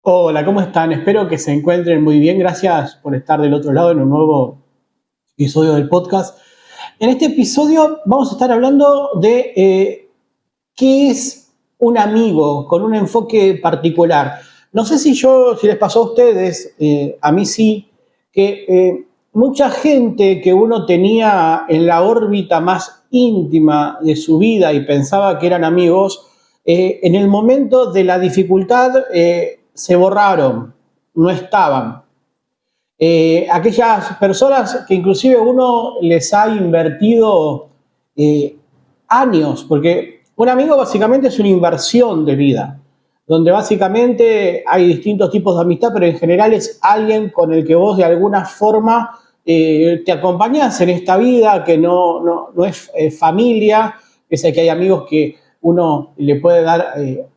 Hola, ¿cómo están? Espero que se encuentren muy bien. Gracias por estar del otro lado en un nuevo episodio del podcast. En este episodio vamos a estar hablando de qué es un amigo con un enfoque particular. No sé si les pasó a ustedes, a mí sí, que mucha gente que uno tenía en la órbita más íntima de su vida y pensaba que eran amigos, en el momento de la dificultad se borraron, no estaban. Aquellas personas que inclusive uno les ha invertido eh, años, porque un amigo básicamente es una inversión de vida, donde básicamente hay distintos tipos de amistad, pero en general es alguien con el que vos de alguna forma te acompañás en esta vida, que no es familia, pese a que hay amigos que uno le puede dar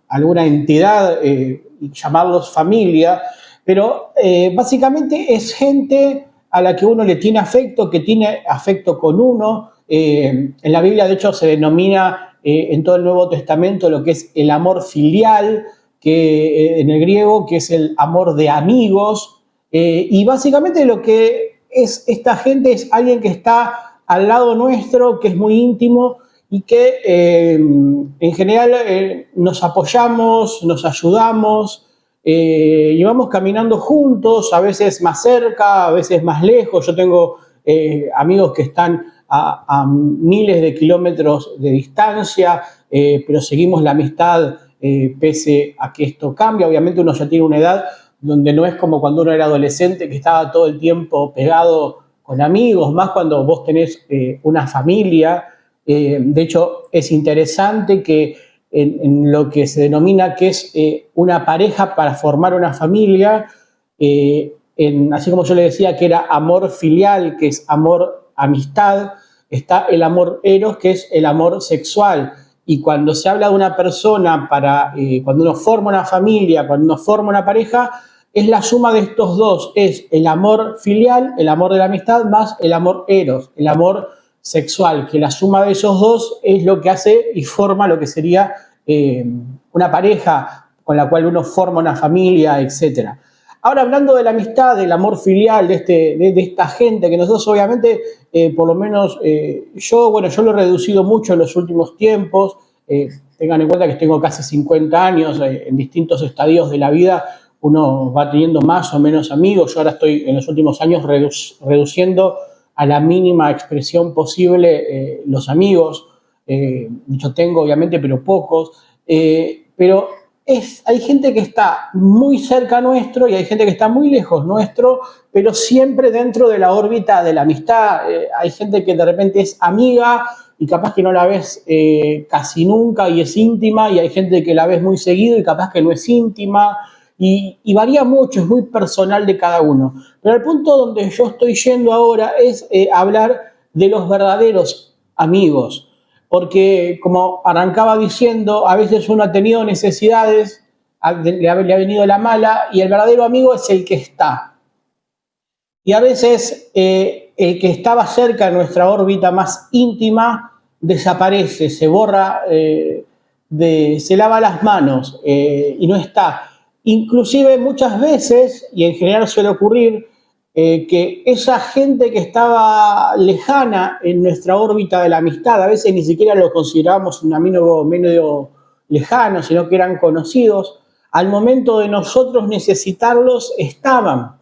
alguna entidad y llamarlos familia, pero básicamente es gente a la que uno le tiene afecto, que tiene afecto con uno. En la Biblia, de hecho, se denomina en todo el Nuevo Testamento lo que es el amor filial, que en el griego, que es el amor de amigos. Y básicamente lo que es esta gente es alguien que está al lado nuestro, que es muy íntimo y que en general nos apoyamos, nos ayudamos, y vamos caminando juntos, a veces más cerca, a veces más lejos. Yo tengo amigos que están a miles de kilómetros de distancia, pero seguimos la amistad pese a que esto cambia. Obviamente uno ya tiene una edad donde no es como cuando uno era adolescente, que estaba todo el tiempo pegado con amigos, más cuando vos tenés una familia. De hecho, es interesante que en lo que se denomina que es una pareja para formar una familia, así como yo le decía que era amor filial, que es amor amistad, está el amor eros, que es el amor sexual. Y cuando se habla de una persona cuando uno forma una familia, cuando uno forma una pareja, es la suma de estos dos, es el amor filial, el amor de la amistad, más el amor eros, el amor sexual, que la suma de esos dos es lo que hace y forma lo que sería una pareja con la cual uno forma una familia, etcétera. Ahora, hablando de la amistad, del amor filial, de esta gente que nosotros obviamente, por lo menos yo lo he reducido mucho en los últimos tiempos. Tengan en cuenta que tengo casi 50 años, en distintos estadios de la vida uno va teniendo más o menos amigos. Yo ahora estoy en los últimos años reduciendo a la mínima expresión posible los amigos. Yo tengo obviamente, pero pocos. Pero hay gente que está muy cerca nuestro y hay gente que está muy lejos nuestro, pero siempre dentro de la órbita de la amistad. Hay gente que de repente es amiga y capaz que no la ves casi nunca y es íntima, y hay gente que la ves muy seguido y capaz que no es íntima, y varía mucho, es muy personal de cada uno. Pero el punto donde yo estoy yendo ahora es hablar de los verdaderos amigos, porque como arrancaba diciendo, a veces uno ha tenido necesidades, le ha venido la mala, y el verdadero amigo es el que está. Y a veces el que estaba cerca de nuestra órbita más íntima desaparece, se borra, se lava las manos y no está. Inclusive muchas veces, y en general suele ocurrir, que esa gente que estaba lejana en nuestra órbita de la amistad, a veces ni siquiera lo considerábamos un amigo medio lejano, sino que eran conocidos, al momento de nosotros necesitarlos estaban.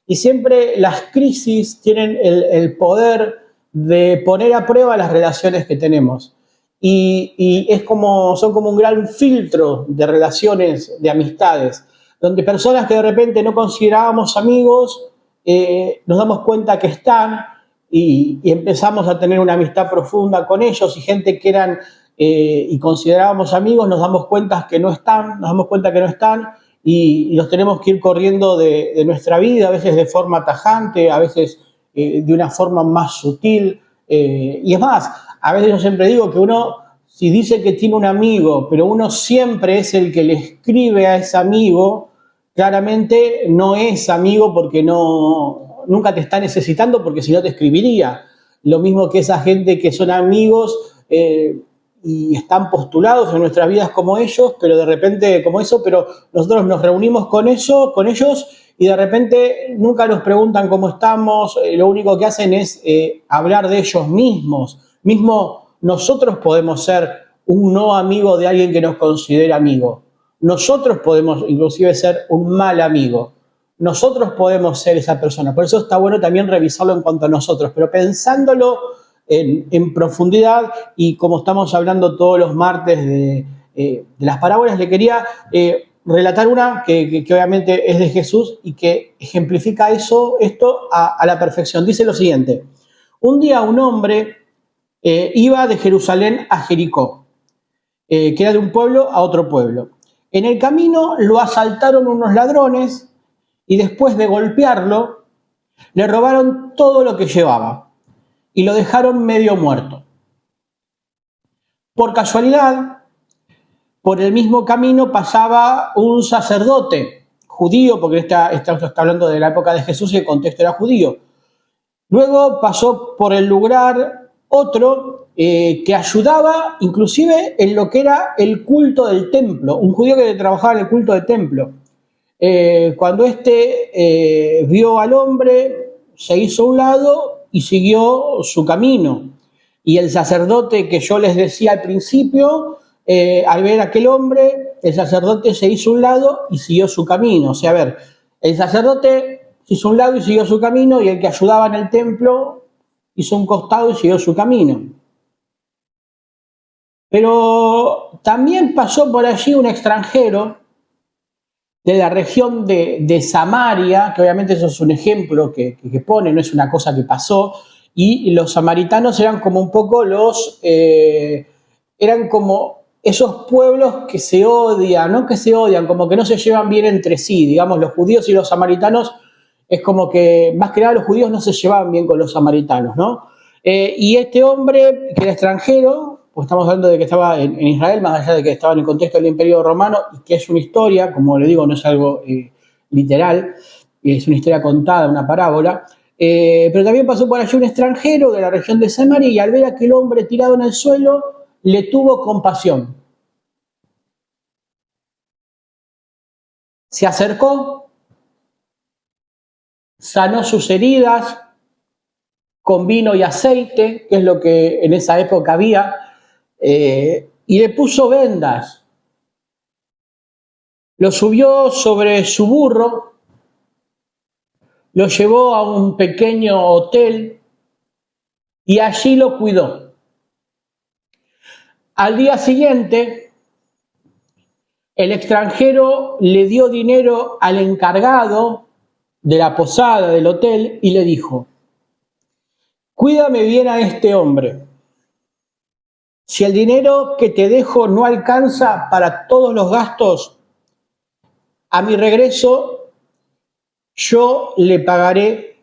Y siempre las crisis tienen el poder de poner a prueba las relaciones que tenemos. Y son como un gran filtro de relaciones, de amistades, donde personas que de repente no considerábamos amigos, nos damos cuenta que están, y empezamos a tener una amistad profunda con ellos, y gente que eran y considerábamos amigos, nos damos cuenta que no están, y los tenemos que ir corriendo de nuestra vida, a veces de forma tajante, a veces de una forma más sutil. Y es más, a veces yo siempre digo que uno, si dice que tiene un amigo, pero uno siempre es el que le escribe a ese amigo, claramente no es amigo, porque nunca te está necesitando, porque si no te escribiría. Lo mismo que esa gente que son amigos, y están postulados en nuestras vidas como ellos, pero de repente como eso, pero nosotros nos reunimos con ellos y de repente nunca nos preguntan cómo estamos, lo único que hacen es hablar de ellos mismos. Mismo nosotros podemos ser un no amigo de alguien que nos considera amigo. Nosotros podemos inclusive ser un mal amigo. Nosotros podemos ser esa persona. Por eso está bueno también revisarlo en cuanto a nosotros, pero pensándolo en profundidad y como estamos hablando todos los martes de las parábolas, le quería relatar una que obviamente es de Jesús y que ejemplifica esto a la perfección. Dice lo siguiente: un día un hombre iba de Jerusalén a Jericó, que era de un pueblo a otro pueblo. En el camino lo asaltaron unos ladrones y después de golpearlo, le robaron todo lo que llevaba y lo dejaron medio muerto. Por casualidad, por el mismo camino pasaba un sacerdote judío, porque está hablando de la época de Jesús y el contexto era judío. Luego pasó por el lugar otro que ayudaba inclusive en lo que era el culto del templo, un judío que trabajaba en el culto del templo. Cuando vio al hombre, se hizo a un lado y siguió su camino. Y el sacerdote que yo les decía al principio, al ver a aquel hombre, el sacerdote se hizo a un lado y siguió su camino. O sea, a ver, el sacerdote se hizo a un lado y siguió su camino, y el que ayudaba en el templo hizo un costado y siguió su camino. Pero también pasó por allí un extranjero de la región de Samaria, que obviamente eso es un ejemplo que pone, no es una cosa que pasó, y los samaritanos eran como un poco eran como esos pueblos que se odian, no que se odian, como que no se llevan bien entre sí, digamos, los judíos y los samaritanos, es como que, más que nada, los judíos no se llevaban bien con los samaritanos, ¿no? Y este hombre, que era extranjero, pues estamos hablando de que estaba en Israel, más allá de que estaba en el contexto del Imperio Romano, y que es una historia, como le digo, no es algo literal, es una historia contada, una parábola, pero también pasó por allí un extranjero de la región de Samaria, y al ver a aquel hombre tirado en el suelo, le tuvo compasión. Se acercó, sanó sus heridas con vino y aceite, que es lo que en esa época había, y le puso vendas. Lo subió sobre su burro, lo llevó a un pequeño hotel y allí lo cuidó. Al día siguiente, el extranjero le dio dinero al encargado de la posada del hotel y le dijo: cuídame bien a este hombre. Si el dinero que te dejo no alcanza para todos los gastos, a mi regreso yo te pagaré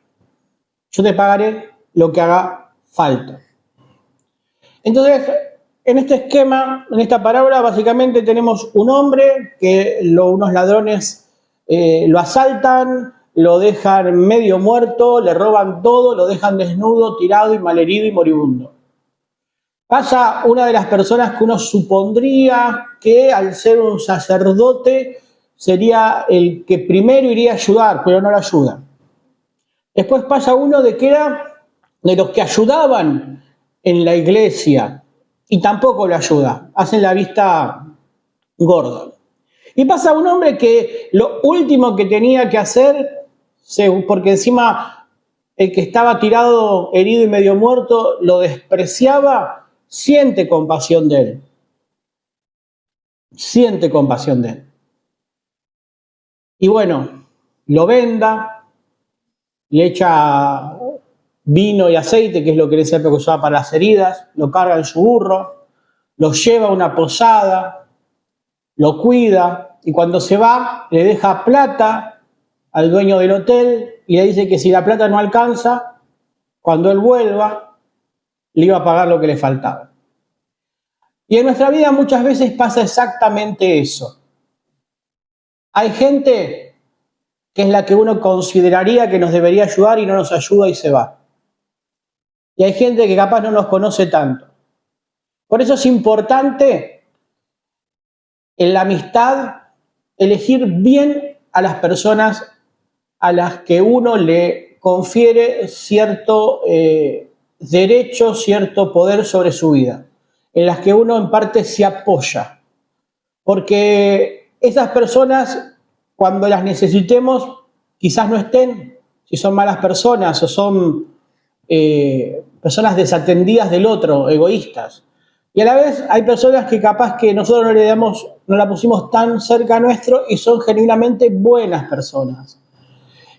lo que haga falta. Entonces, en este esquema, en esta parábola, básicamente tenemos un hombre que unos ladrones lo asaltan, lo dejan medio muerto, le roban todo, lo dejan desnudo, tirado y malherido y moribundo. Pasa una de las personas que uno supondría que al ser un sacerdote sería el que primero iría a ayudar, pero no lo ayuda. Después pasa uno que era de los que ayudaban en la iglesia y tampoco lo ayuda, hacen la vista gorda. Y pasa un hombre que lo último que tenía que hacer, porque encima el que estaba tirado, herido y medio muerto, lo despreciaba, siente compasión de él. Siente compasión de él. Y bueno, lo venda, le echa vino y aceite, que es lo que en esa época usaba para las heridas, lo carga en su burro, lo lleva a una posada, lo cuida, y cuando se va le deja plata al dueño del hotel y le dice que si la plata no alcanza, cuando él vuelva, le iba a pagar lo que le faltaba. Y en nuestra vida muchas veces pasa exactamente eso. Hay gente que es la que uno consideraría que nos debería ayudar y no nos ayuda y se va. Y hay gente que capaz no nos conoce tanto. Por eso es importante en la amistad elegir bien a las personas a las que uno le confiere cierto derecho, cierto poder sobre su vida, en las que uno en parte se apoya. Porque esas personas, cuando las necesitemos, quizás no estén, si son malas personas o son personas desatendidas del otro, egoístas. Y a la vez hay personas que capaz que nosotros no la pusimos tan cerca nuestro y son genuinamente buenas personas.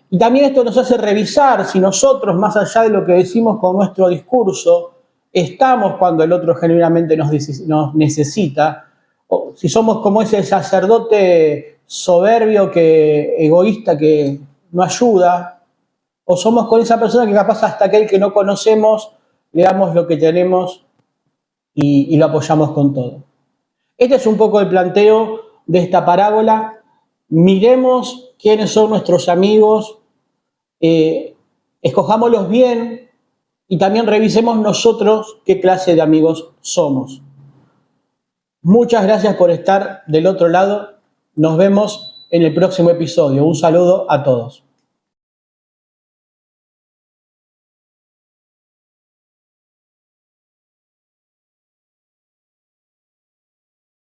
Y también esto nos hace revisar si nosotros, más allá de lo que decimos con nuestro discurso, estamos cuando el otro genuinamente nos necesita, o si somos como ese sacerdote soberbio, egoísta, que no ayuda, o somos con esa persona que capaz hasta aquel que no conocemos le damos lo que tenemos y lo apoyamos con todo. Este es un poco el planteo de esta parábola. Miremos quiénes son nuestros amigos, escojámoslos bien y también revisemos nosotros qué clase de amigos somos. Muchas gracias por estar del otro lado. Nos vemos en el próximo episodio. Un saludo a todos.